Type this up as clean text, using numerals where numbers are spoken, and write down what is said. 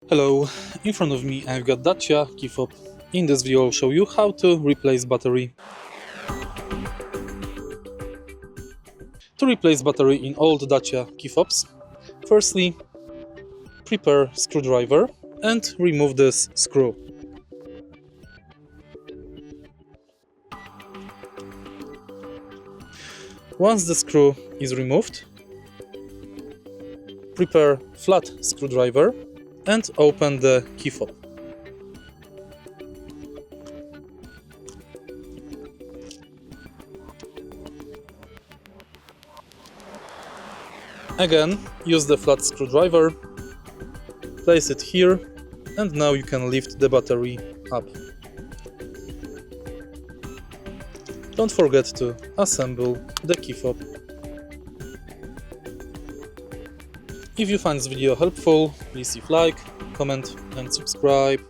Hello, in front of me I've got DACIA key fob. In this video I'll show you how to replace battery. To replace battery in old DACIA key fobs, firstly prepare screwdriver and remove this screw. Once the screw is removed, prepare flat screwdriver and open the key fob. Again, use the flat screwdriver, place it here, and now you can lift the battery up. Don't forget to assemble the key fob. If you find this video helpful, please leave like, comment and subscribe.